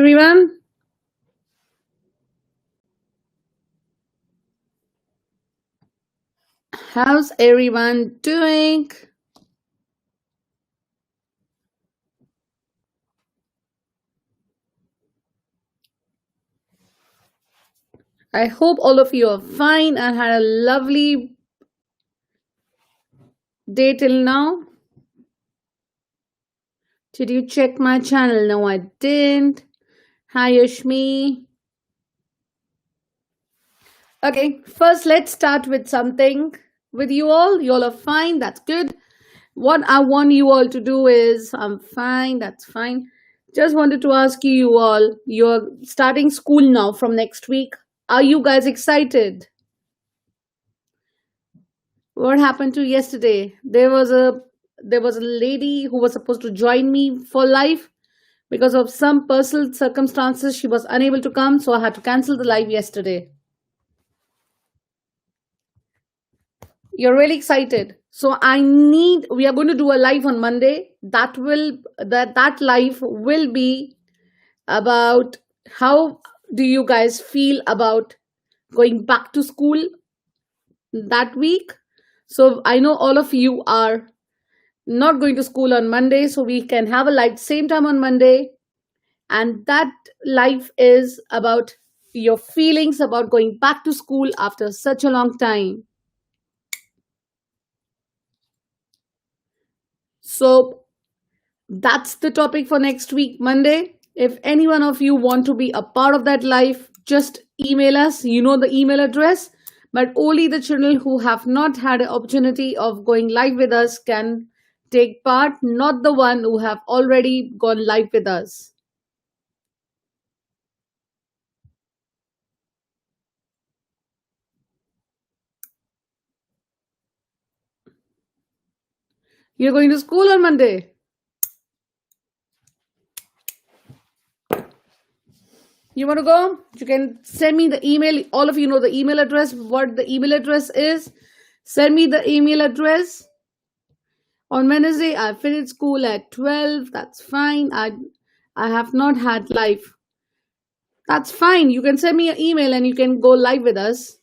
everyone. How's everyone doing? I hope all of you are fine and had a lovely day till now. Did you check my channel? No, I didn't. Hi, Yashmi. Okay, first let's start with something with you all. You all are fine. That's good. What I want you all to do is, I'm fine. That's fine. Just wanted to ask you all, you're starting school now from next week. Are you guys excited? What happened to yesterday? There was a lady who was supposed to join me for live. Because of some personal circumstances, she was unable to come, so I had to cancel the live yesterday. You're really excited. So we are going to do a live on Monday. That live will be about how do you guys feel about going back to school that week. So I know all of you are not going to school on Monday, so we can have a live same time on Monday. And that live is about your feelings about going back to school after such a long time. So that's the topic for next week, Monday. If any one of you want to be a part of that live, just email us. You know the email address, but only the children who have not had an opportunity of going live with us can take part, not the one who have already gone live with us. You're going to school on Monday. You want to go? You can send me the email. All of you know the email address, what the email address is. Send me the email address. On Wednesday, I finished school at 12. That's fine. I have not had live. That's fine. You can send me an email and you can go live with us.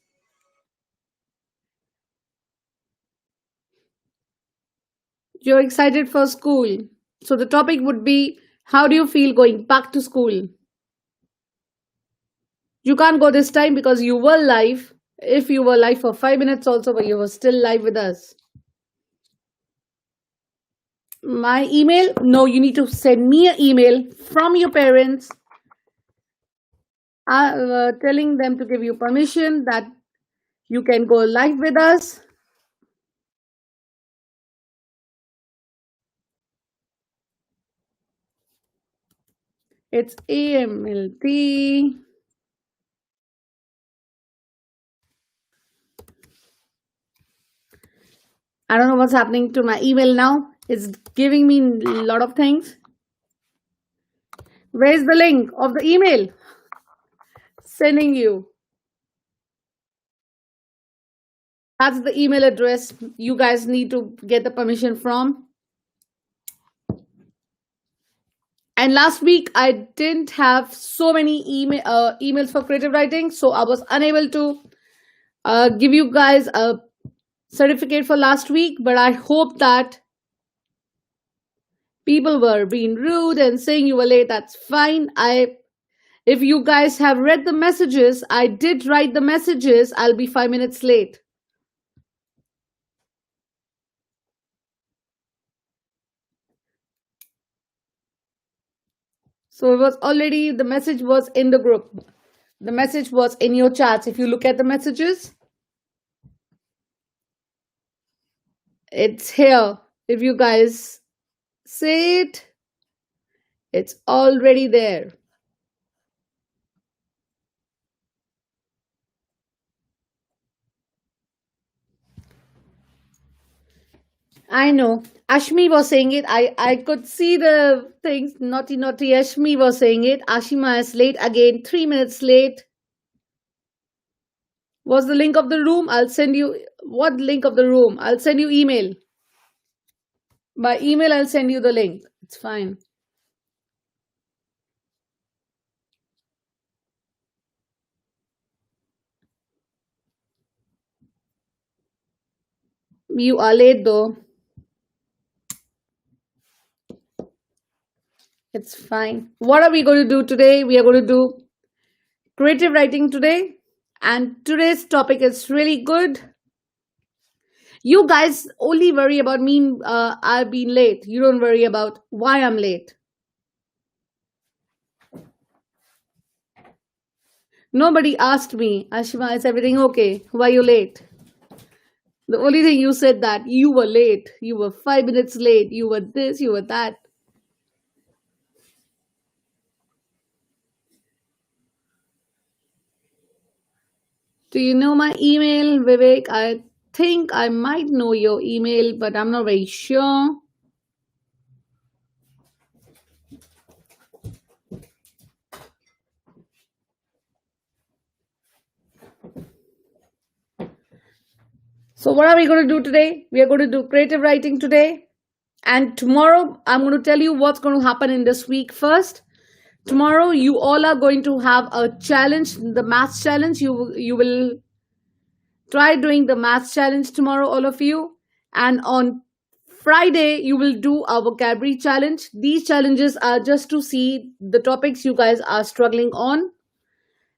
You're excited for school. So the topic would be, how do you feel going back to school? You can't go this time because you were live. If you were live for 5 minutes also, but you were still live with us. My email? No, you need to send me an email from your parents telling them to give you permission that you can go live with us. It's AMLT. I don't know what's happening to my email now. It's giving me a lot of things. Where's the link of the email? Sending you. That's the email address you guys need to get the permission from. And last week I didn't have so many emails for creative writing, so I was unable to give you guys a certificate for last week. But I hope that people were being rude and saying you were late. That's fine. If you guys have read the messages, I did write the messages. I'll be 5 minutes late. So it was already, the message was in the group. The message was in your chats. If you look at the messages, it's here. If you guys see it, it's already there. I know. Ashmi was saying it. I could see the things. Naughty, naughty. Ashmi was saying it. Ashima is late again. 3 minutes late. What's the link of the room? I'll send you. What link of the room? I'll send you email. By email, I'll send you the link. It's fine. You are late though. It's fine. What are we going to do today? We are going to do creative writing today. And today's topic is really good. You guys only worry about me. I've been late. You don't worry about why I'm late. Nobody asked me, Ashima, is everything okay? Why are you late? The only thing you said that you were late. You were 5 minutes late. You were this, you were that. Do you know my email, Vivek? I think I might know your email, but I'm not very sure. So, what are we going to do today? We are going to do creative writing today. And tomorrow, I'm going to tell you what's going to happen in this week first. Tomorrow, you all are going to have a challenge, the maths challenge. You will try doing the maths challenge tomorrow, all of you. And on Friday, you will do our vocabulary challenge. These challenges are just to see the topics you guys are struggling on.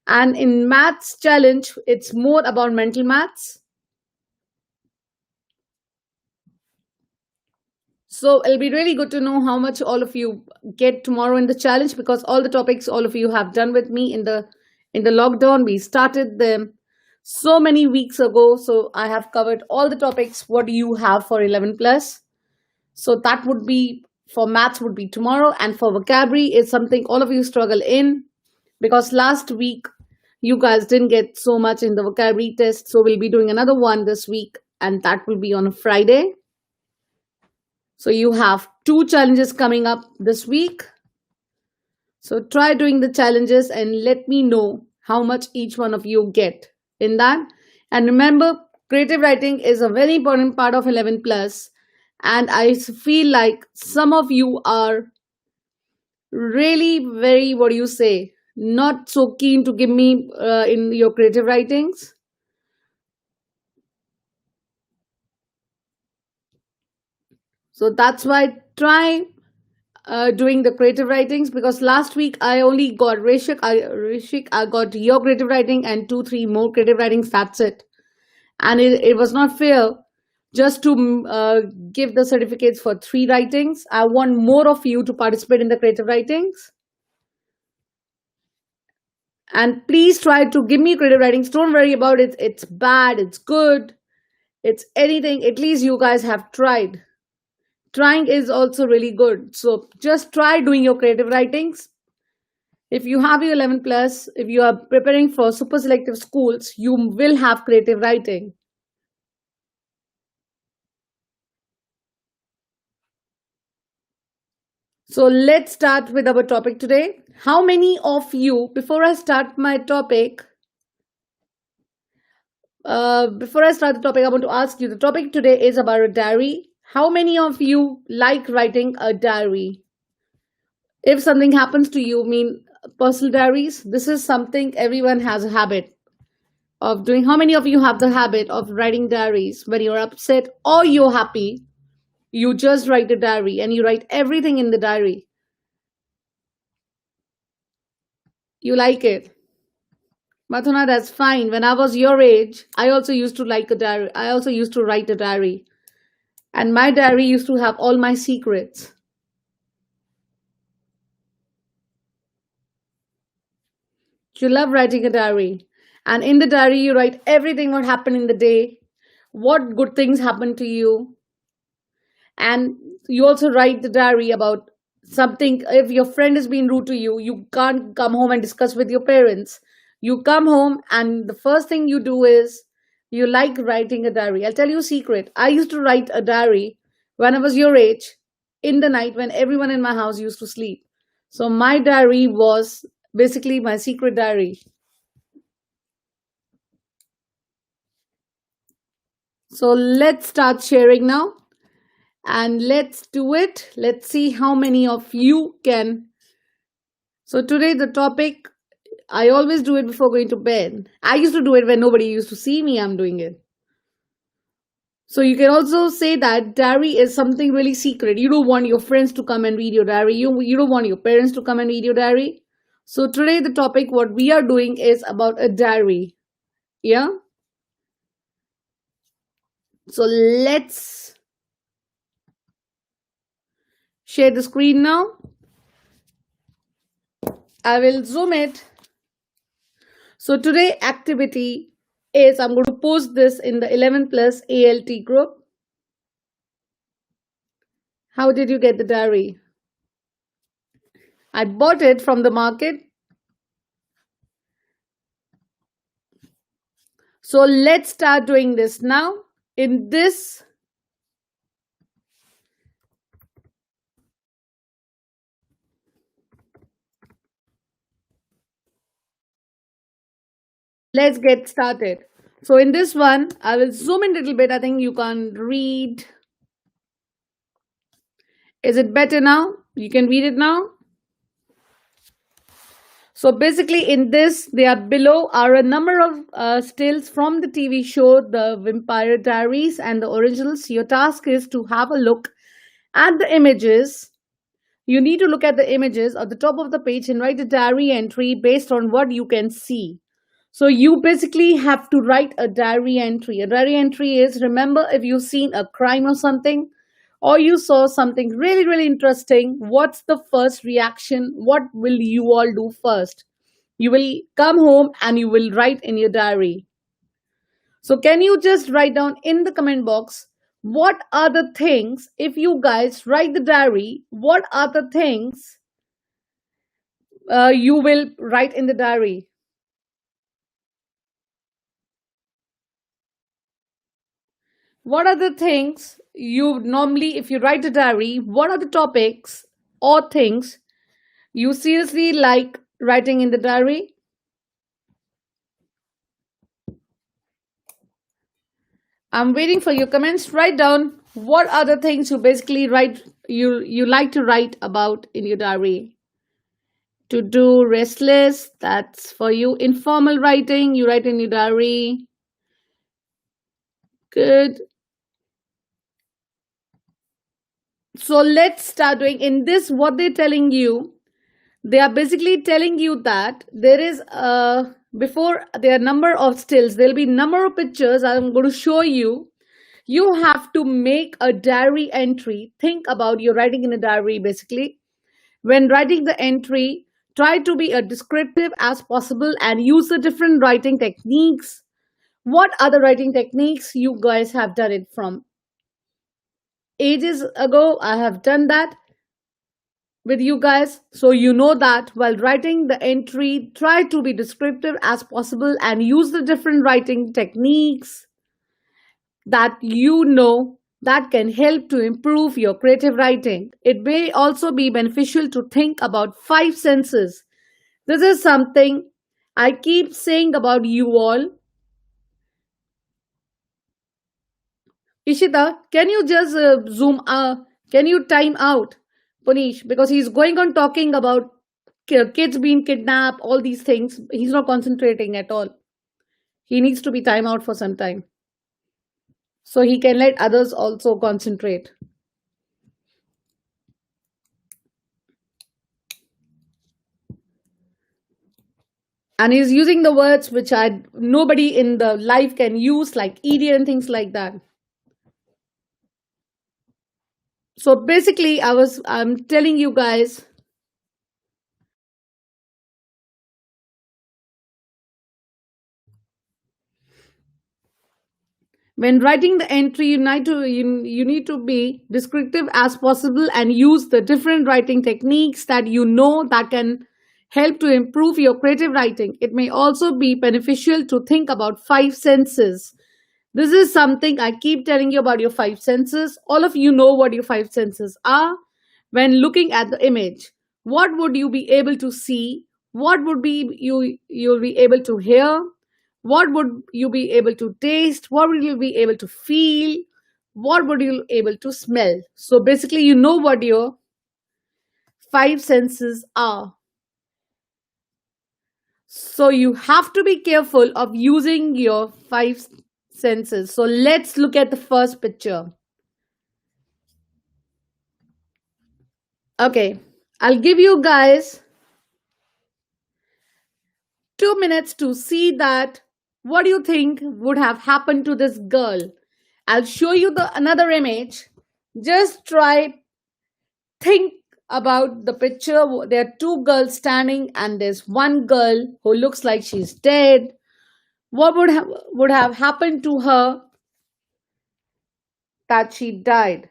And in maths challenge, it's more about mental maths. So it'll be really good to know how much all of you get tomorrow in the challenge, because all the topics all of you have done with me in the lockdown. We started them so many weeks ago. So I have covered all the topics what do you have for 11 plus. So that would be for maths would be tomorrow, and for vocabulary is something all of you struggle in, because last week you guys didn't get so much in the vocabulary test. So we'll be doing another one this week, and that will be on a Friday. So you have two challenges coming up this week. So try doing the challenges and let me know how much each one of you get in that. And remember, creative writing is a very important part of 11 plus. And I feel like some of you are really very, what do you say, not so keen to give me in your creative writings. So that's why try doing the creative writings, because last week I only got Rishik, I got your creative writing and 2, 3 more creative writings. That's it. And it was not fair just to give the certificates for 3 writings. I want more of you to participate in the creative writings. And please try to give me creative writings. Don't worry about it. It's bad, it's good, it's anything. At least you guys have tried. Trying is also really good. So just try doing your creative writings. If you have your 11 plus, if you are preparing for super selective schools, you will have creative writing. So let's start with our topic today. How many of you, before I start my topic, before I start the topic, I want to ask you, the topic today is about a diary. How many of you like writing a diary? If something happens to you, mean personal diaries, this is something everyone has a habit of doing. How many of you have the habit of writing diaries when you're upset or you're happy? You just write a diary and you write everything in the diary. You like it. Mathuna, that's fine. When I was your age, I also used to like a diary. I also used to write a diary. And my diary used to have all my secrets. You love writing a diary. And in the diary, you write everything what happened in the day, what good things happened to you. And you also write the diary about something. If your friend is being rude to you, you can't come home and discuss with your parents. You come home and the first thing you do is you like writing a diary. I'll tell you a secret. I used to write a diary when I was your age in the night when everyone in my house used to sleep. So my diary was basically my secret diary. So let's start sharing now. And let's do it. Let's see how many of you can. So today the topic, I always do it before going to bed. I used to do it when nobody used to see me. I'm doing it. So you can also say that diary is something really secret. You don't want your friends to come and read your diary. You don't want your parents to come and read your diary. So today the topic what we are doing is about a diary. Yeah. So let's share the screen now. I will zoom it. So today activity is I'm going to post this in the 11 plus ALT group. How did you get the diary? I bought it from the market. So let's start doing this now. In this, let's get started. So in this one, I will zoom in a little bit. I think you can read. Is it better now? You can read it now. So basically in this, they are below are a number of stills from the TV show, The Vampire Diaries and the originals. Your task is to have a look at the images. You need to look at the images at the top of the page and write a diary entry based on what you can see. So you basically have to write a diary entry. A diary entry is, remember, if you've seen a crime or something, or you saw something really, really interesting, what's the first reaction? What will you all do first? You will come home and you will write in your diary. So can you just write down in the comment box, what are the things, if you guys write the diary, what are the things you will write in the diary? What are the things you normally, if you write a diary, what are the topics or things you seriously like writing in the diary? I'm waiting for your comments. Write down what are the things you basically write you like to write about in your diary. To do restless, that's for you. Informal writing, you write in your diary. Good. So let's start doing in this what they're telling you. They are basically telling you that there is a before there are number of stills, there'll be number of pictures I'm going to show you. You have to make a diary entry. Think about your writing in a diary basically. When writing the entry, try to be as descriptive as possible and use the different writing techniques. What other writing techniques you guys have done it from? Ages ago, I have done that with you guys. So you know that while writing the entry, try to be descriptive as possible and use the different writing techniques that you know that can help to improve your creative writing. It may also be beneficial to think about five senses. This is something I keep saying about you all. Ishita, can you just can you time out Punish? Because he's going on talking about kids being kidnapped, all these things. He's not concentrating at all. He needs to be time out for some time so he can let others also concentrate. And he's using the words which I nobody in the life can use, like idiot and things like that. So basically, I'm telling you guys. When writing the entry, you need to be descriptive as possible and use the different writing techniques that you know that can help to improve your creative writing. It may also be beneficial to think about five senses. This is something I keep telling you about your five senses. All of you know what your five senses are. When looking at the image, what would you be able to see? What would be you'll be able to hear? What would you be able to taste? What would you be able to feel? What would you be able to smell? So basically, you know what your five senses are. So you have to be careful of using your five senses. So let's look at the first picture. Okay, I'll give you guys 2 minutes to see that. What do you think would have happened to this girl? I'll show you the another image. Just try think about the picture. There are two girls standing, and there's one girl who looks like she's dead. What would have happened to her that she died?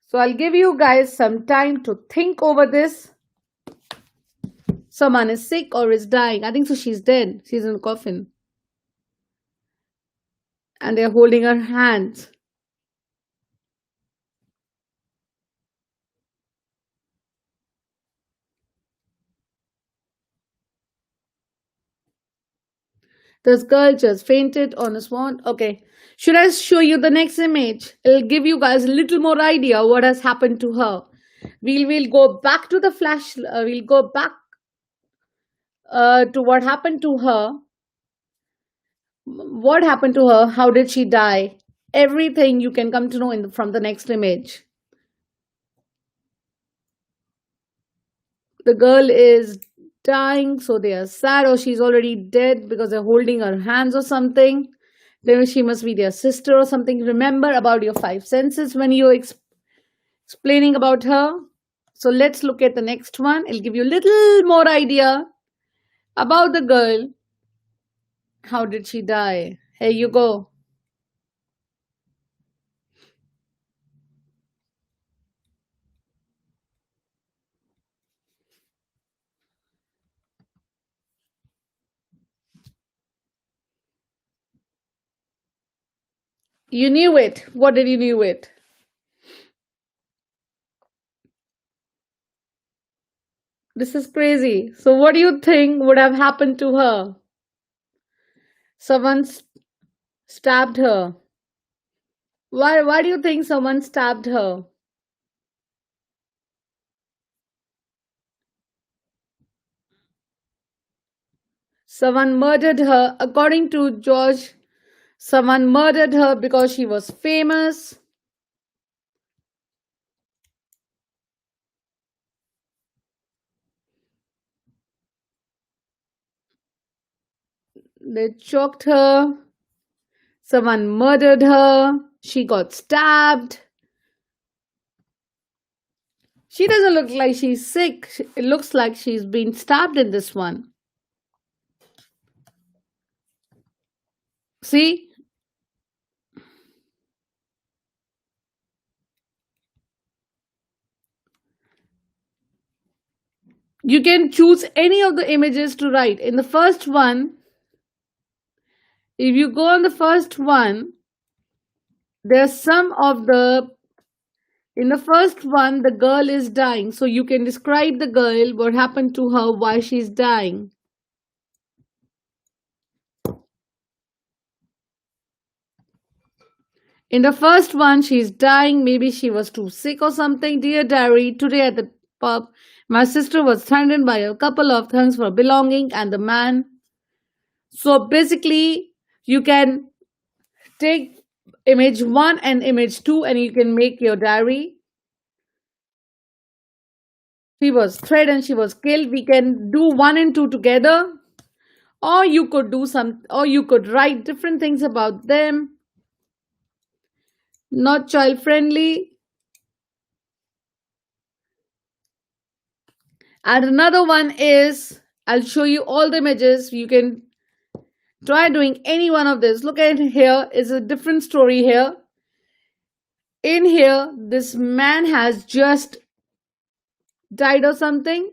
So I'll give you guys some time to think over this. Someone is sick or is dying. I think so. She's dead. She's in a coffin, and they're holding her hands. This girl just fainted on a swan. Okay. Should I show you the next image? It'll give you guys a little more idea what has happened to her. We'll go back to the flash. We'll go back to what happened to her. What happened to her? How did she die? Everything you can come to know from the next image. The girl is dying, so they are sad, or she's already dead because they're holding her hands or something. Then she must be their sister or something. Remember about your five senses when you're explaining about her. So let's look at the next one. It'll give you a little more idea about the girl. How did she die? Here you go. You knew it. What did you knew it? This is crazy. So what do you think would have happened to her? Someone stabbed her. Why do you think someone stabbed her? Someone murdered her. According to George, someone murdered her because she was famous. They choked her. Someone murdered her. She got stabbed. She doesn't look like she's sick. It looks like she's been stabbed in this one. See? You can choose any of the images to write. In the first one, if you go on the first one, there's some of the. In the first one, the girl is dying. So you can describe the girl, what happened to her, why she's dying. In the first one, she's dying. Maybe she was too sick or something. Dear diary, today at the pub, my sister was threatened by a couple of things for belonging and the man. So basically, you can take image 1 and image 2 and you can make your diary. She was threatened, she was killed. We can do 1 and 2 together. Or you could write different things about them. Not child friendly. And another one is, I'll show you all the images. You can try doing any one of this. Look at here is a different story here. In here, this man has just died or something.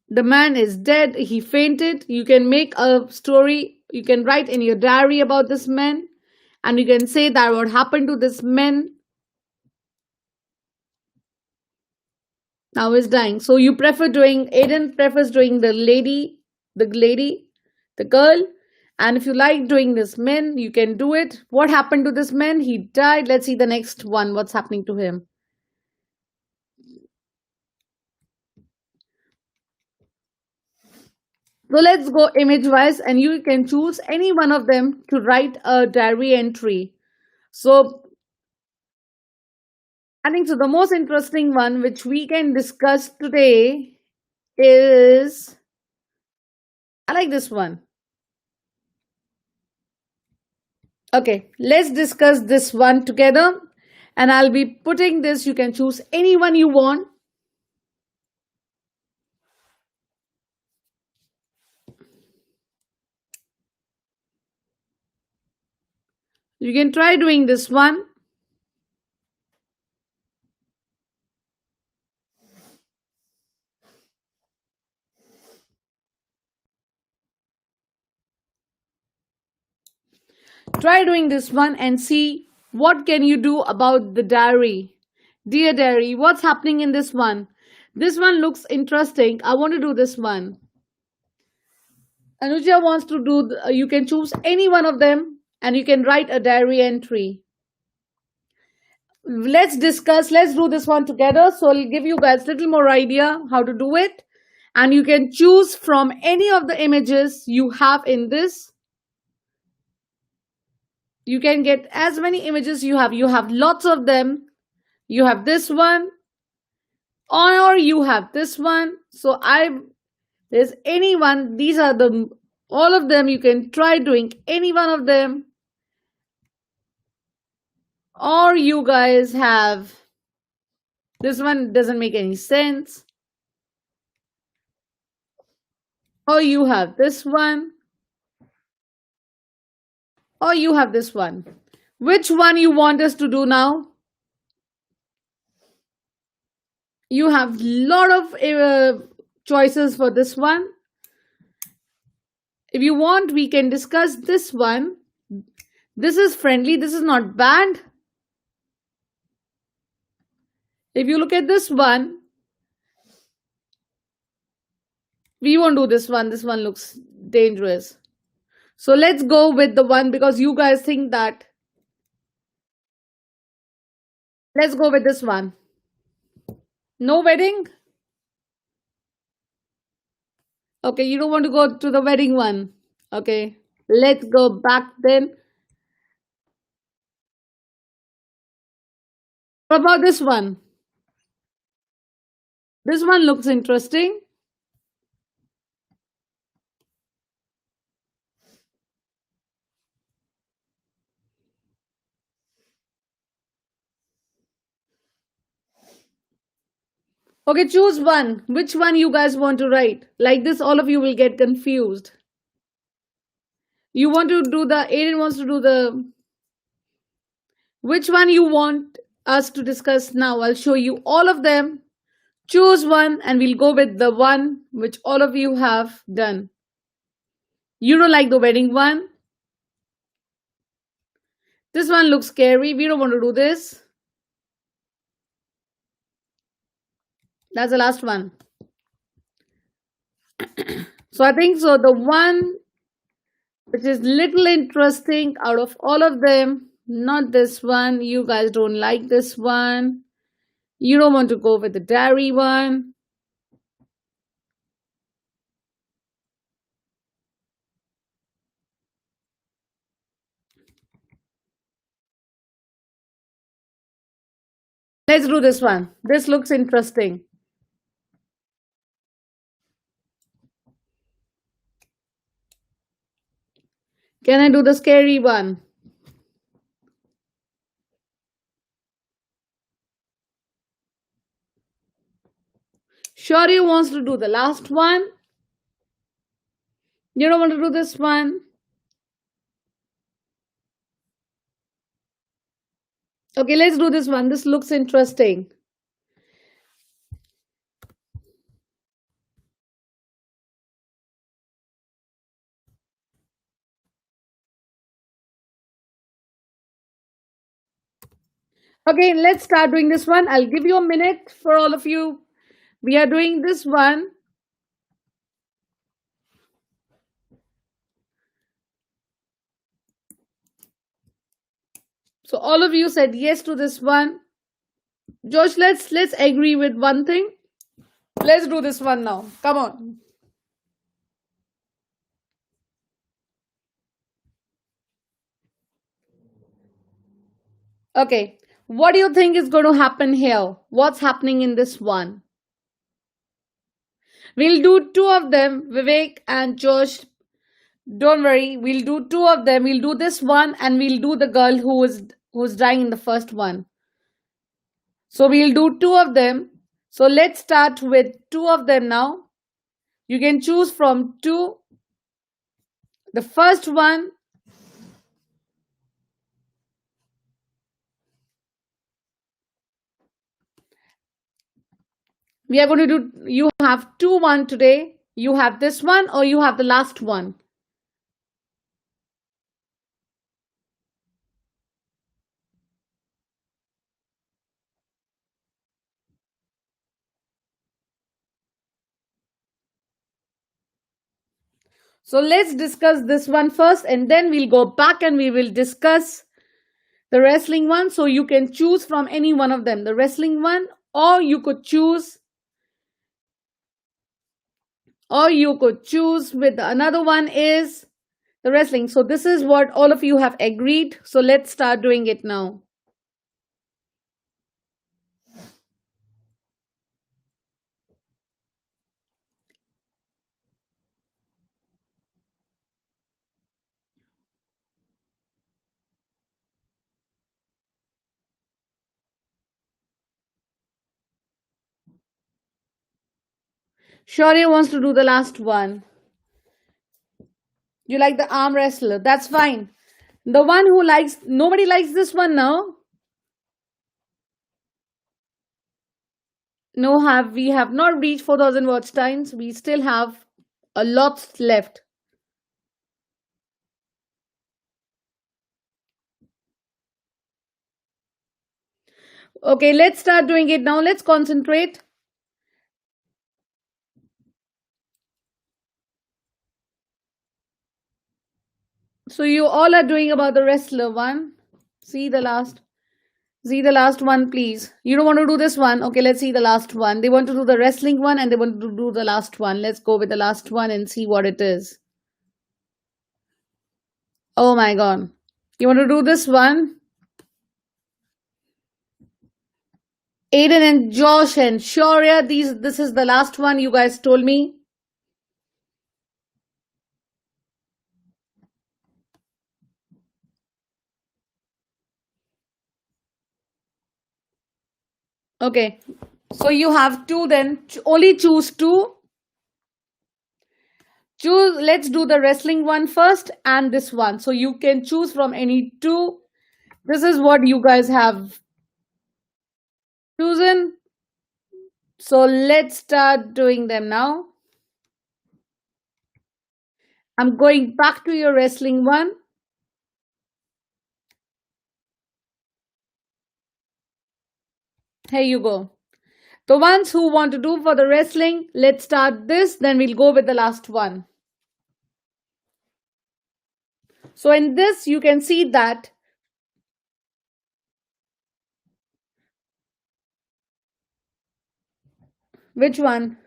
The man is dead. He fainted. You can make a story. You can write in your diary about this man. And you can say that what happened to this man now is dying. So you prefer doing, Aiden prefers doing the girl. And if you like doing this man, you can do it. What happened to this man? He died. Let's see the next one. What's happening to him? So let's go image wise, and you can choose any one of them to write a diary entry. So I think so. The most interesting one which we can discuss today is, I like this one. Okay, let's discuss this one together. And I'll be putting this, you can choose any one you want. You can try doing this one. Try doing this one and see what can you do about the diary. Dear diary, what's happening in this one? This one looks interesting. I want to do this one. Anuja wants to do, you can choose any one of them and you can write a diary entry. Let's discuss, let's do this one together. So I'll give you guys a little more idea how to do it. And you can choose from any of the images you have in this. You can get as many images you have. You have lots of them. You have this one, or you have this one. So there's any one. These are the all of them. You can try doing any one of them, or you guys have this one doesn't make any sense, or you have this one, or you have this one. Which one you want us to do now? You have lot of choices for this one. If you want, we can discuss this one. This is friendly. This is not bad. If you look at this one, we won't do this one. This one looks dangerous. So let's go with the one because you guys think that. Let's go with this one. No wedding? Okay, you don't want to go to the wedding one. Okay, let's go back then. What about this one? This one looks interesting. Okay, choose one. Which one you guys want to write? Like this, all of you will get confused. You want to do the, Aiden wants to do the, which one you want us to discuss now? I'll show you all of them. Choose one and we'll go with the one which all of you have done. You don't like the wedding one? This one looks scary. We don't want to do this. That's the last one. So I think so. The one which is little interesting out of all of them, not this one. You guys don't like this one. You don't want to go with the diary one. Let's do this one. This looks interesting. Can I do the scary one? Shorty wants to do the last one. You don't want to do this one. Okay, let's do this one. This looks interesting. Okay, let's start doing this one. I'll give you a minute for all of you. We are doing this one. So all of you said yes to this one. Josh, let's agree with one thing. Let's do this one now. Come on. Okay. What do you think is going to happen here? What's happening in this one? We'll do two of them, Vivek and Josh. Don't worry, we'll do two of them. We'll do this one and we'll do the girl who's dying in the first one. So we'll do two of them. So let's start with two of them now. You can choose from two. The first one, we are going to do, you have two one today. You have this one or you have the last one. So let's discuss this one first and then we'll go back and we will discuss the wrestling one. So you can choose from any one of them, the wrestling one, or you could choose with another one is the wrestling. So this is what all of you have agreed. So let's start doing it now. Shaurya wants to do the last one. You like the arm wrestler. That's fine. The one who likes, nobody likes this one now. No, we have not reached 4,000 watch times. We still have a lot left. Okay, let's start doing it now. Let's concentrate. So you all are doing about the wrestler one. See the last one, please. You don't want to do this one. Okay, let's see the last one. They want to do the wrestling one and they want to do the last one. Let's go with the last one and see what it is. Oh my god. You want to do this one? Aiden and Josh and Shaurya, this is the last one you guys told me. Okay. So you have two then. Only choose two. Let's do the wrestling one first and this one. So you can choose from any two. This is what you guys have chosen. So let's start doing them now. I'm going back to your wrestling one. Here you go. The ones who want to do for the wrestling, let's start this, then we'll go with the last one. So in this, you can see that which one?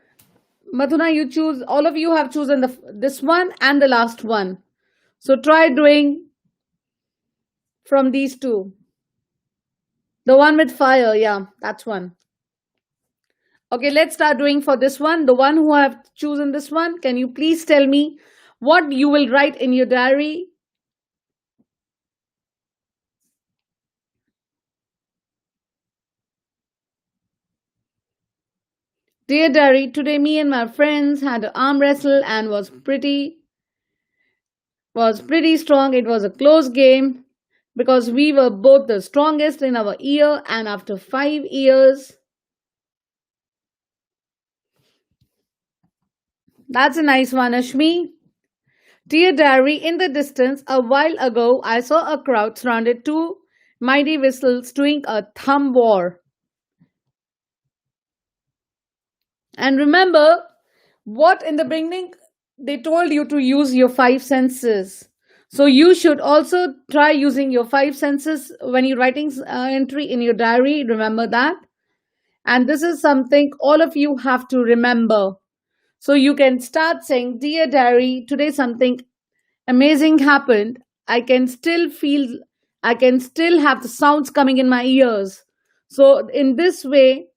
Madhuna, you choose, all of you have chosen this one and the last one. So try doing from these two. The one with fire, yeah, that's one. Okay, let's start doing for this one. The one who have chosen this one, can you please tell me what you will write in your diary? Dear diary, today me and my friends had an arm wrestle and was pretty strong. It was a close game because we were both the strongest in our year, and after 5 years, that's a nice one, Ashmi. Dear diary, in the distance a while ago, I saw a crowd surrounded two mighty whistles doing a thumb war. And remember what in the beginning they told you to use your five senses. So you should also try using your five senses when you're writing entry in your diary. Remember that. And this is something all of you have to remember. So you can start saying, Dear diary, today something amazing happened. I can still feel I can still have the sounds coming in my ears. So in this way,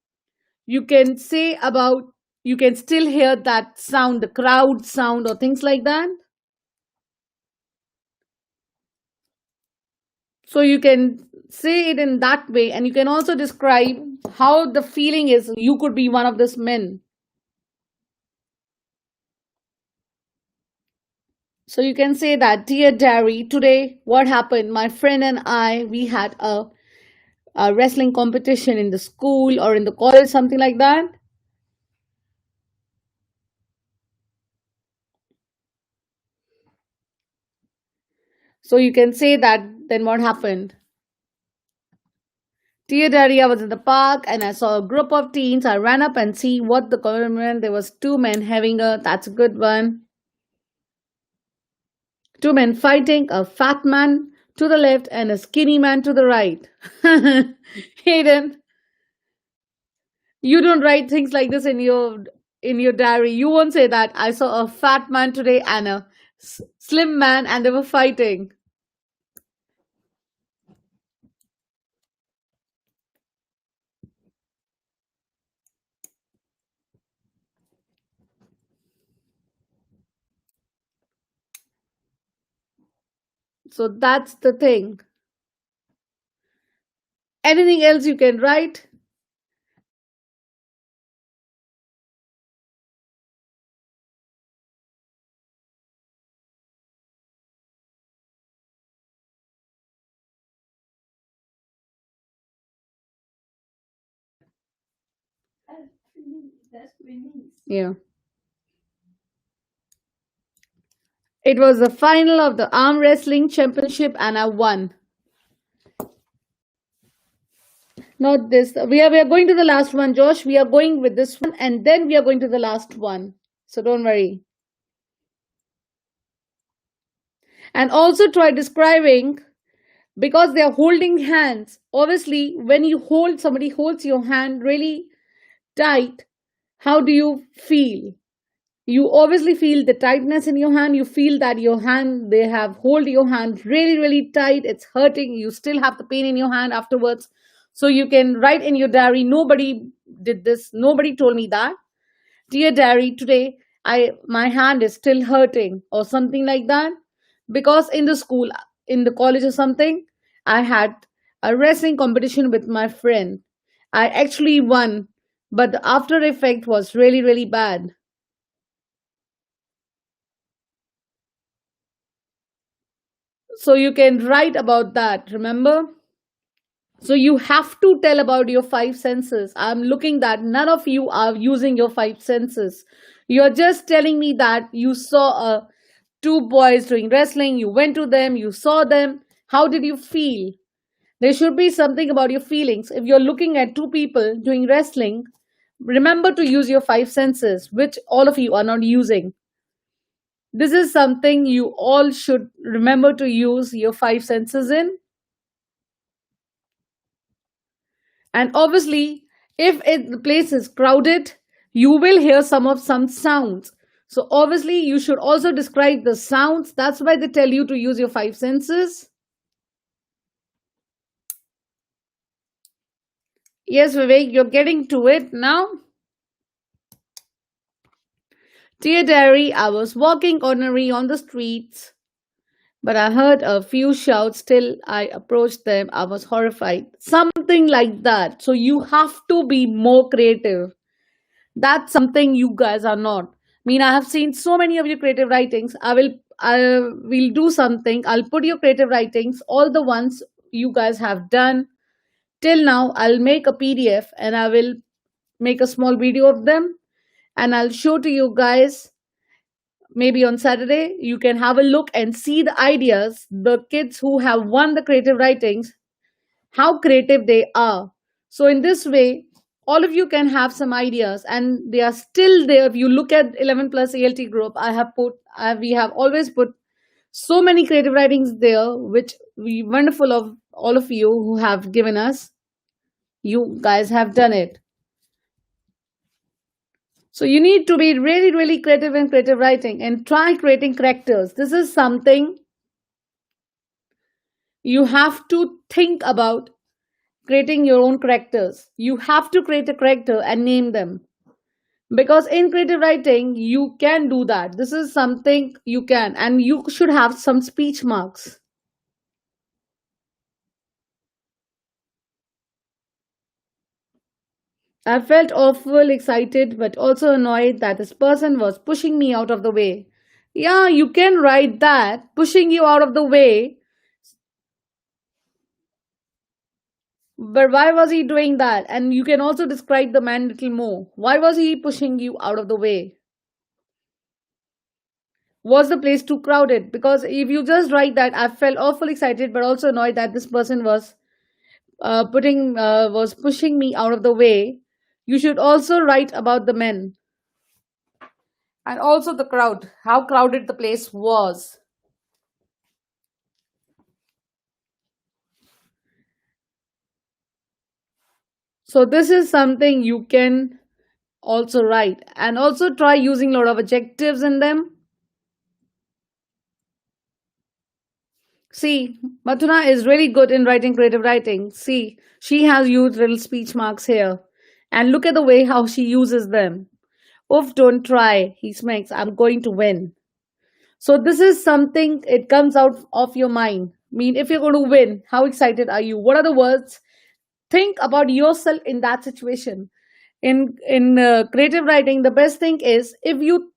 you can say about, you can still hear that sound, the crowd sound or things like that. So you can say it in that way, and you can also describe how the feeling is. You could be one of these men. So you can say that, dear diary, today what happened? My friend and I, we had a wrestling competition in the school or in the college, something like that. So you can say that, then what happened? Dear diary, I was in the park and I saw a group of teens. I ran up and see what the government. There was two men having a, that's a good one. Two men fighting, a fat man to the left and a skinny man to the right. Hayden, you don't write things like this in your diary. You won't say that I saw a fat man today and a slim man and they were fighting. So that's the thing. Anything else you can write? Yeah. It was the final of the arm wrestling championship and I won. Not this. We are going to the last one, Josh. We are going with this one and then we are going to the last one. So don't worry. And also try describing, because they are holding hands. Obviously, when you hold, somebody holds your hand really tight, how do you feel? You obviously feel the tightness in your hand. You feel that your hand, they have hold your hand really, really tight. It's hurting. You still have the pain in your hand afterwards. So you can write in your diary, nobody did this. Nobody told me that. Dear diary, today my hand is still hurting or something like that. Because in the school, in the college or something, I had a wrestling competition with my friend. I actually won, but the after effect was really, really bad. So you can write about that, remember? So you have to tell about your five senses. I'm looking that none of you are using your five senses. You're just telling me that you saw two boys doing wrestling, you went to them, you saw them. How did you feel? There should be something about your feelings. If you're looking at two people doing wrestling, remember to use your five senses, which all of you are not using. This is something you all should remember to use your five senses in. And obviously, if the place is crowded, you will hear some sounds. So obviously, you should also describe the sounds. That's why they tell you to use your five senses. Yes, Vivek, you're getting to it now. Dear diary, I was walking ordinary on the streets, but I heard a few shouts till I approached them. I was horrified. Something like that. So you have to be more creative. That's something you guys are not. I mean, I have seen so many of your creative writings. I will do something. I'll put your creative writings, all the ones you guys have done till now. I'll make a PDF and I will make a small video of them and I'll show to you guys. Maybe on Saturday, you can have a look and see the ideas, the kids who have won the creative writings, how creative they are. So, in this way, all of you can have some ideas and they are still there. If you look at 11 plus ALT group, we have always put so many creative writings there, which we wonderful of all of you who have given us. You guys have done it. So you need to be really, really creative in creative writing and try creating characters. This is something You have to think about creating your own characters. You have to create a character and name them. Because in creative writing, you can do that. This is something you can, and you should have some speech marks. I felt awful excited but also annoyed that this person was pushing me out of the way. Yeah, you can write that, pushing you out of the way. But why was he doing that? And you can also describe the man a little more. Why was he pushing you out of the way? Was the place too crowded? Because if you just write that, I felt awful excited but also annoyed that this person was pushing me out of the way. You should also write about the men and also the crowd, how crowded the place was. So this is something you can also write, and also try using a lot of adjectives in them. See, Mathuna is really good in writing creative writing. See, she has used little speech marks here. And look at the way how she uses them. Oof, don't try. He smacks. I'm going to win. So this is something, it comes out of your mind. I mean, if you're going to win, how excited are you? What are the words? Think about yourself in that situation. In creative writing, the best thing is if you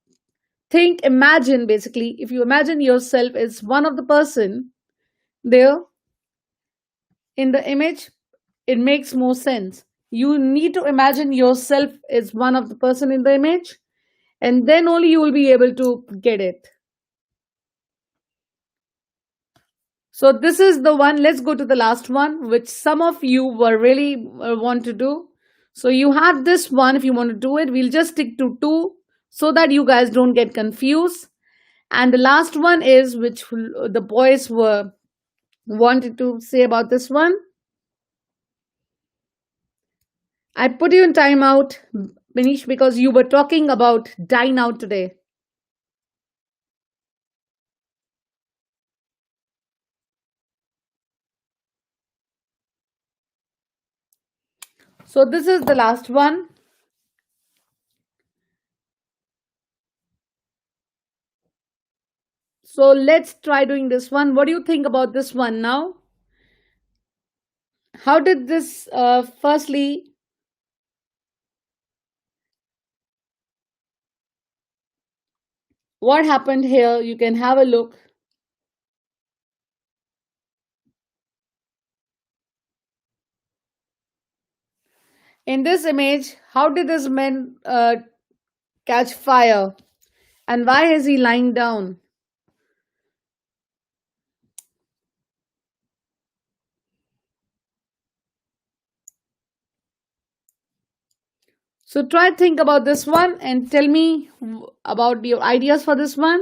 think, imagine, basically, if you imagine yourself as one of the person there in the image, it makes more sense. You need to imagine yourself as one of the person in the image, and then only you will be able to get it. So this is the one. Let's go to the last one, which some of you were really want to do. So you have this one. If you want to do it, we'll just stick to two so that you guys don't get confused. And the last one is which the boys were wanted to say about this one. I put you in timeout, Manish, because you were talking about dine out today. So this is the last one. So let's try doing this one. What do you think about this one now? How did this, firstly, what happened here? You can have a look. In this image, how did this man catch fire? And why is he lying down? So try think about this one and tell me about your ideas for this one.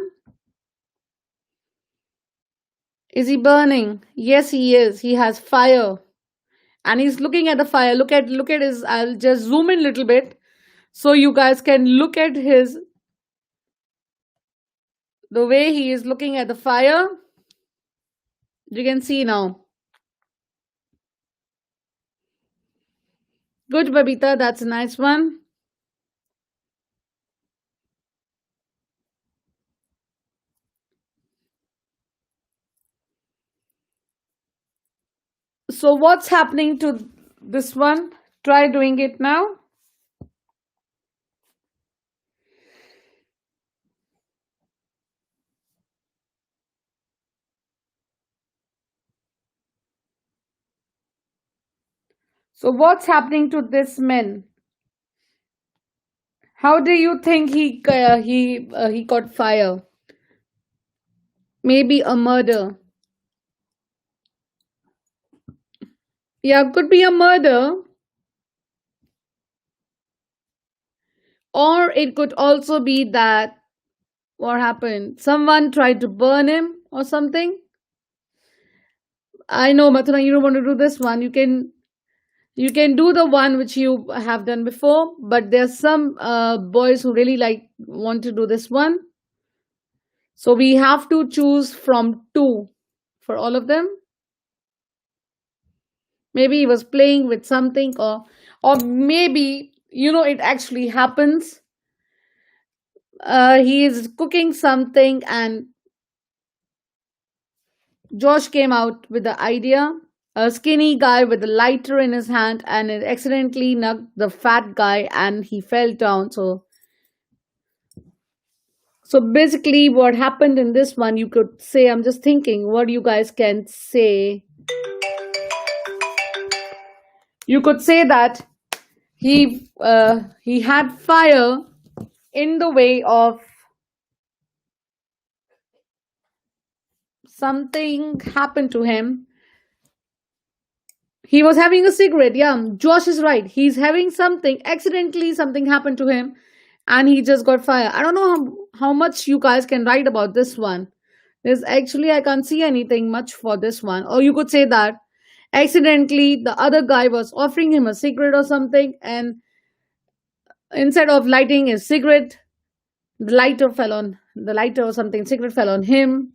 Is he burning? Yes, he is. He has fire. And he's looking at the fire. Look at his, I'll just zoom in a little bit so you guys can look at his, the way he is looking at the fire. You can see now. Good, Babita. That's a nice one. So what's happening to this one? Try doing it now. So what's happening to this man? How do you think he caught fire? Maybe a murder. Yeah, could be a murder, or it could also be that what happened? Someone tried to burn him or something. I know, Mathuna, you don't want to do this one. You can do the one which you have done before, but there's some boys who really like want to do this one. So we have to choose from two for all of them. Maybe he was playing with something, or maybe, it actually happens. He is cooking something, and Josh came out with the idea. A skinny guy with a lighter in his hand, and it accidentally knocked the fat guy and he fell down. So basically, what happened in this one, you could say, I'm just thinking what you guys can say. You could say that he had fire in the way of something happened to him. He was having a cigarette. Yeah, Josh is right. He's having something. Accidentally, something happened to him, and he just got fire. I don't know how much you guys can write about this one. There's actually, I can't see anything much for this one. Or you could say that accidentally the other guy was offering him a cigarette or something, and instead of lighting his cigarette, the lighter or something, cigarette fell on him,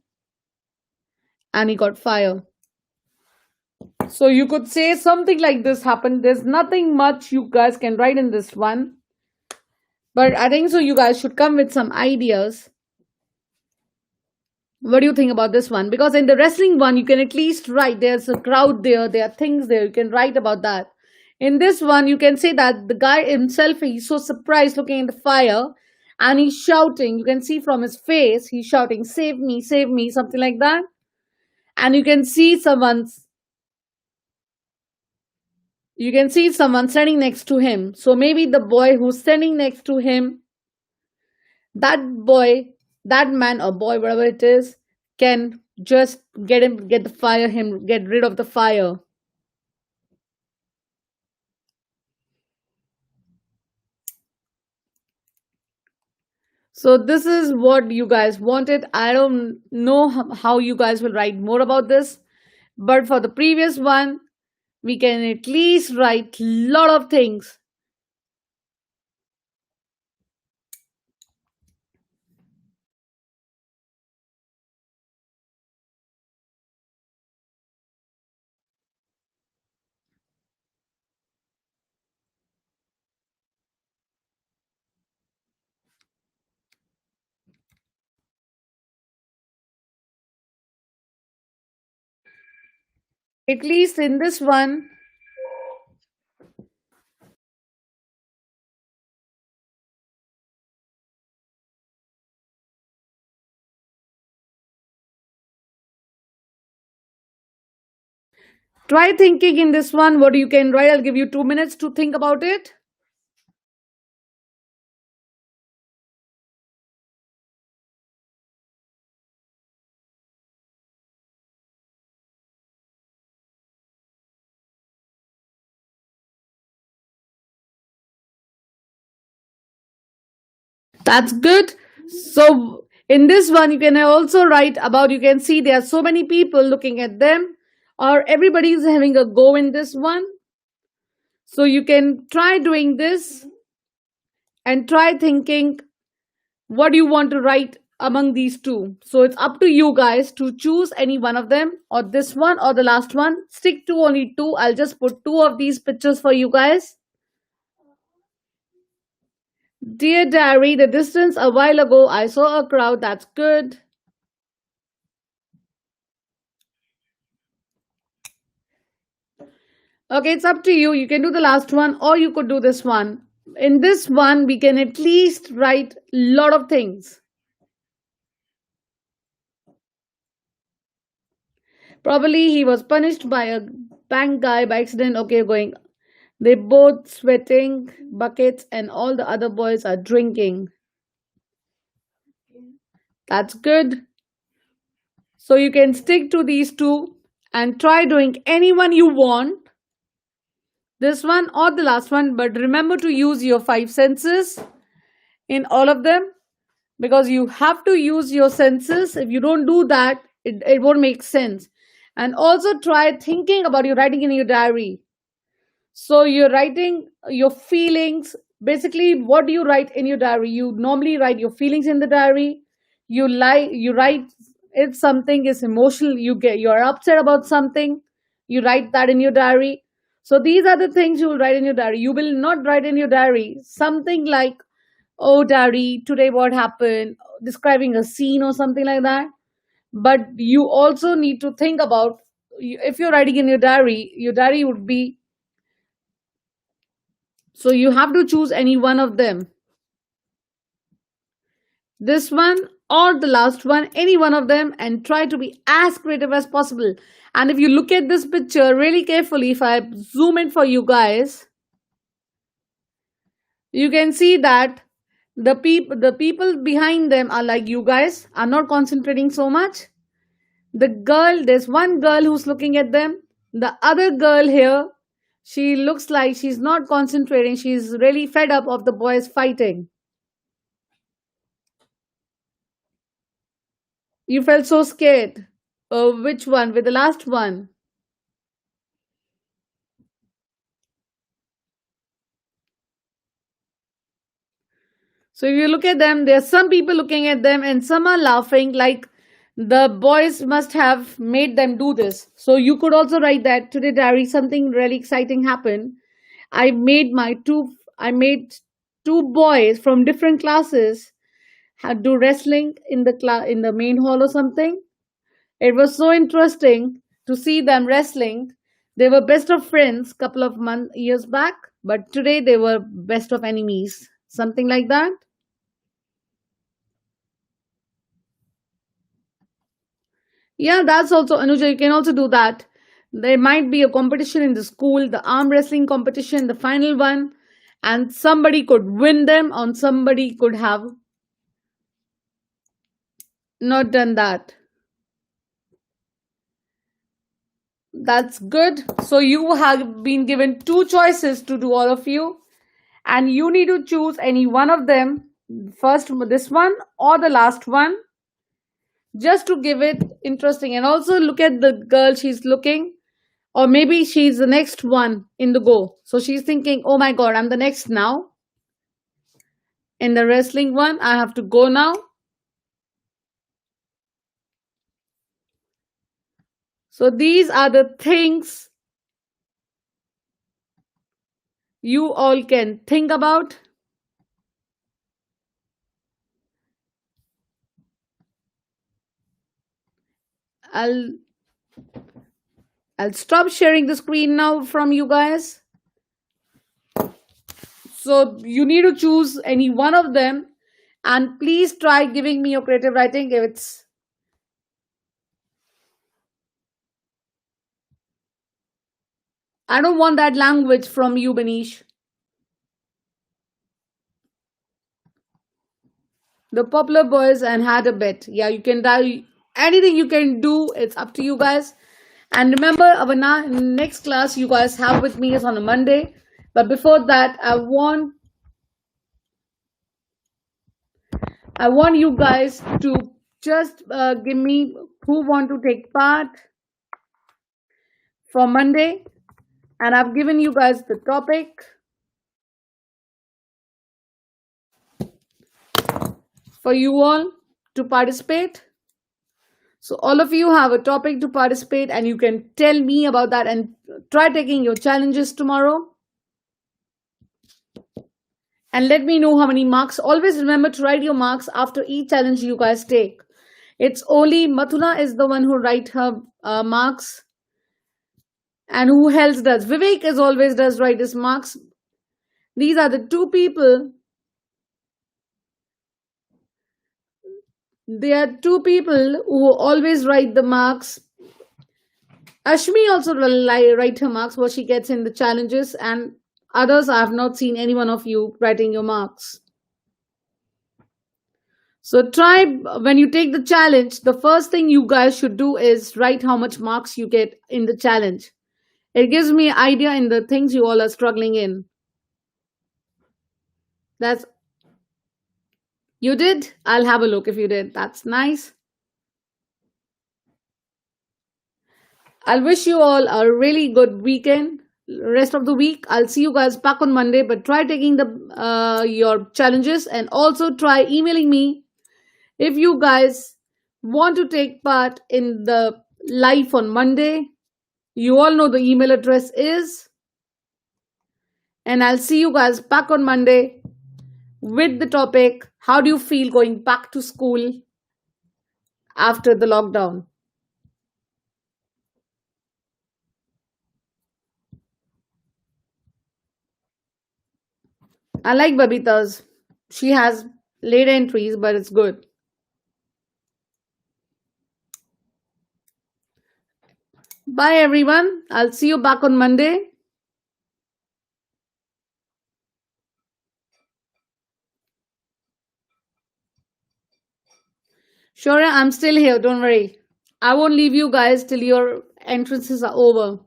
and he got fire. So you could say something like this happened. There's nothing much you guys can write in this one. But I think so you guys should come with some ideas. What do you think about this one? Because in the wrestling one, you can at least write. There's a crowd there, there are things there. You can write about that. In this one, you can say that the guy himself, he's so surprised looking in the fire, and he's shouting. You can see from his face, he's shouting, save me, something like that. And you can see someone standing next to him. So maybe the boy who's standing next to him, that boy, that man or boy, whatever it is, can just get the fire him, get rid of the fire. So this is what you guys wanted. I don't know how you guys will write more about this, but for the previous one, we can at least write lot of things. At least in this one, try thinking in this one what you can write. I'll give you 2 minutes to think about it. That's good. So in this one, you can also write about, you can see there are so many people looking at them, or everybody is having a go in this one. So you can try doing this and try thinking what you want to write among these two. So it's up to you guys to choose any one of them, or this one or the last one. Stick to only two. I'll just put two of these pictures for you guys. Dear diary, the distance a while ago, I saw a crowd. That's good. Okay, it's up to you. You can do the last one or you could do this one. In this one, we can at least write a lot of things. Probably he was punished by a bank guy by accident. Okay, going. They both sweating buckets and all the other boys are drinking. That's good. So you can stick to these two and try doing any one you want. This one or the last one, but remember to use your five senses in all of them, because you have to use your senses. If you don't do that, it won't make sense. And also try thinking about your writing in your diary. So you're writing your feelings. Basically, what do you write in your diary? You normally write your feelings in the diary. You write if something is emotional, you're upset about something, you write that in your diary. So these are the things you will write in your diary. You will not write in your diary something like, oh, diary, today what happened, describing a scene or something like that. But you also need to think about, if you're writing in your diary would be, so you have to choose any one of them, this one or the last one, any one of them, and try to be as creative as possible. And if you look at this picture really carefully, if I zoom in for you guys, you can see that the people behind them are like, you guys are not concentrating so much. There's one girl who's looking at them. The other girl here, she looks like she's not concentrating. She's really fed up of the boys fighting. You felt so scared. Which one? With the last one. So if you look at them, there are some people looking at them and some are laughing like the boys must have made them do this. So you could also write that today diary something really exciting happened. I made my two I made two boys from different classes had do wrestling in the in the main hall or something. It was so interesting to see them wrestling. They were best of friends couple of years back, but today they were best of enemies. Something like that. Yeah, that's also Anuja. You can also do that. There might be a competition in the school, the arm wrestling competition, the final one, and somebody could win them, or somebody could have not done that. That's good. So you have been given two choices to do, all of you, and you need to choose any one of them. First, this one or the last one, just to give it interesting. And also look at the girl, she's looking, or maybe she's the next one in the go. So she's thinking, oh my god, I'm the next now. In the wrestling one, I have to go now. So these are the things you all can think about. I'll I'll stop sharing the screen now from you guys. So you need to choose any one of them, and please try giving me your creative writing if it's. I don't want that language from you, Banish. The popular boys and had a bet. Yeah, you can die. Anything you can do, it's up to you guys. And remember, our next class you guys have with me is on a Monday. But before that, I want you guys to just give me who want to take part for Monday, and I've given you guys the topic for you all to participate. So all of you have a topic to participate, and you can tell me about that and try taking your challenges tomorrow. And let me know how many marks. Always remember to write your marks after each challenge you guys take. It's only Mathuna is the one who write her marks, and who else does? Vivek is always does write his marks. These are the two people. There are two people who always write the marks. Ashmi also will write her marks, what she gets in the challenges, and others I have not seen any one of you writing your marks. So try, when you take the challenge, the first thing you guys should do is write how much marks you get in the challenge. It gives me an idea in the things you all are struggling in. That's You did? I'll have a look if you did. That's nice. I'll wish you all a really good weekend. Rest of the week. I'll see you guys back on Monday. But try taking the your challenges, and also try emailing me if you guys want to take part in the live on Monday. You all know the email address is And I'll see you guys back on Monday with the topic, how do you feel going back to school after the lockdown? I like Babita's. She has late entries, but it's good. Bye, everyone. I'll see you back on Monday. Sure, I'm still here. Don't worry. I won't leave you guys till your entrances are over.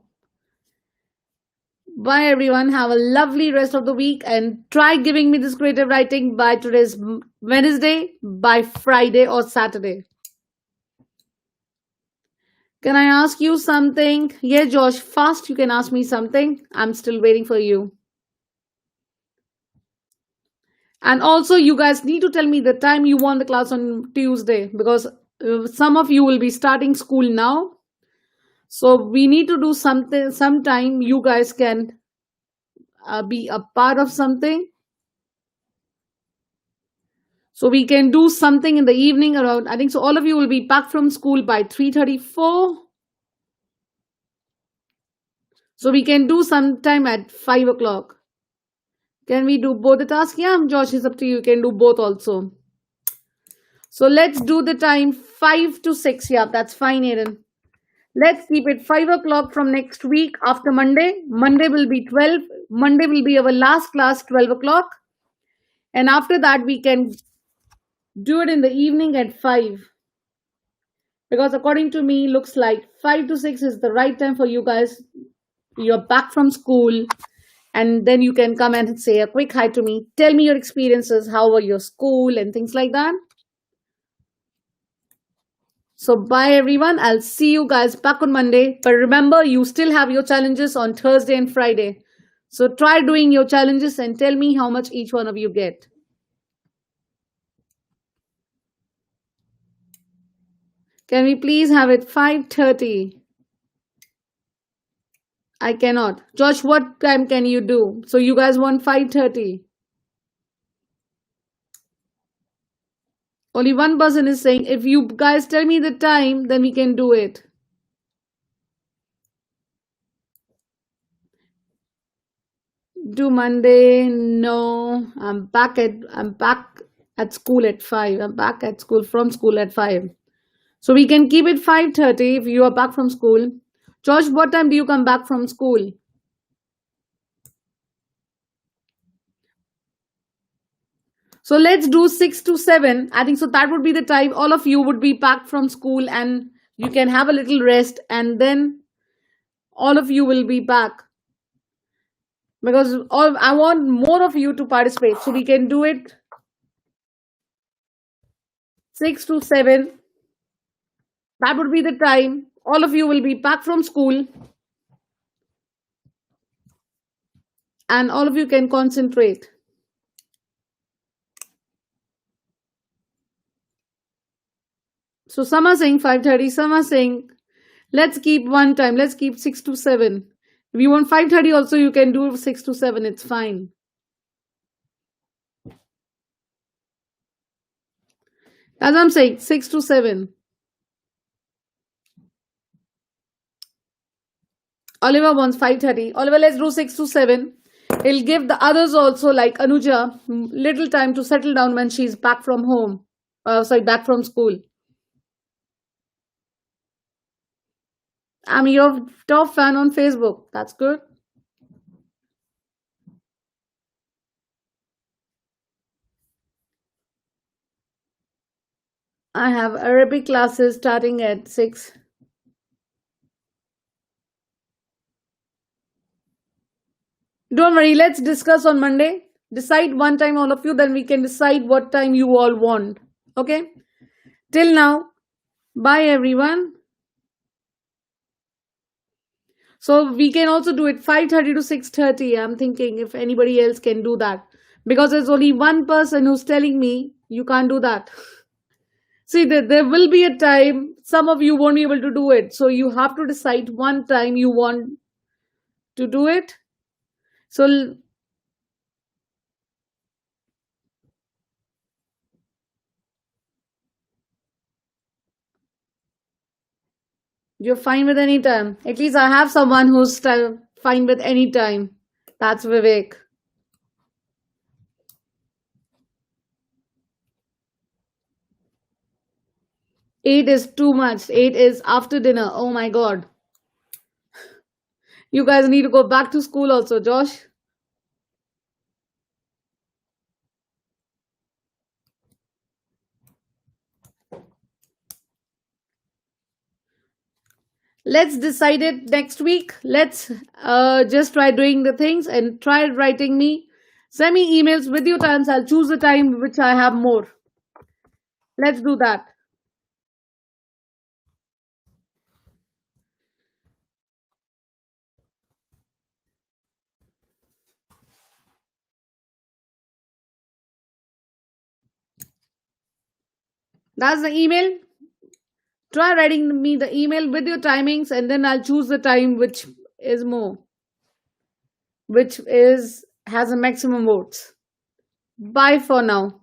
Bye, everyone. Have a lovely rest of the week and try giving me this creative writing by today's Wednesday, by Friday or Saturday. Can I ask you something? Yeah, Josh, fast you can ask me something. I'm still waiting for you. And also, you guys need to tell me the time you want the class on Tuesday because some of you will be starting school now. So we need to do something. Sometime you guys can be a part of something. So we can do something in the evening around. I think so. All of you will be back from school by 3:34. So we can do sometime at 5 o'clock. Can we do both the tasks? Yeah, Josh, it's up to you. You can do both also. So let's do the time 5 to 6. Yeah, that's fine, Aiden. Let's keep it 5 o'clock from next week after Monday. Monday will be 12. Monday will be our last class, 12 o'clock. And after that, we can do it in the evening at 5. Because according to me, looks like 5 to 6 is the right time for you guys. You're back from school. And then you can come and say a quick hi to me. Tell me your experiences. How were your school and things like that. So bye everyone. I'll see you guys back on Monday. But remember, you still have your challenges on Thursday and Friday. So try doing your challenges and tell me how much each one of you get. Can we please have it 5:30? I cannot. Josh, what time can you do? So you guys want 5:30? Only one person is saying, if you guys tell me the time, then we can do it. Do Monday? No. I'm back at school at 5. I'm back at school from school at 5. So we can keep it 5:30 if you are back from school. Josh, what time do you come back from school? So let's do 6 to 7. I think so that would be the time all of you would be back from school and you can have a little rest and then all of you will be back. Because I want more of you to participate. So we can do it 6 to 7. That would be the time. All of you will be back from school. And all of you can concentrate. So some are saying 5:30, some are saying let's keep one time, let's keep 6 to 7. If you want 5:30 also, you can do 6 to 7, it's fine. As I'm saying, 6 to 7. Oliver wants 5:30. Oliver, let's do 6 to 7. It'll give the others also, like Anuja, little time to settle down when she's back from home. Back from school. I'm your top fan on Facebook. That's good. I have Arabic classes starting at 6. Don't worry, let's discuss on Monday. Decide one time, all of you, then we can decide what time you all want. Okay? Till now, bye everyone. So we can also do it 5:30 to 6:30. I'm thinking if anybody else can do that. Because there's only one person who's telling me you can't do that. See, there will be a time some of you won't be able to do it. So you have to decide one time you want to do it. So You're fine with any time. At least I have someone who's fine with any time. That's Vivek. 8 is too much. 8 is after dinner. Oh my god. You guys need to go back to school also, Josh. Let's decide it next week. Let's just try doing the things and try writing me. Send me emails with your times. I'll choose the time which I have more. Let's do that. That's the email. Try writing me the email with your timings, and then I'll choose the time which is more, which is has a maximum votes. Bye for now.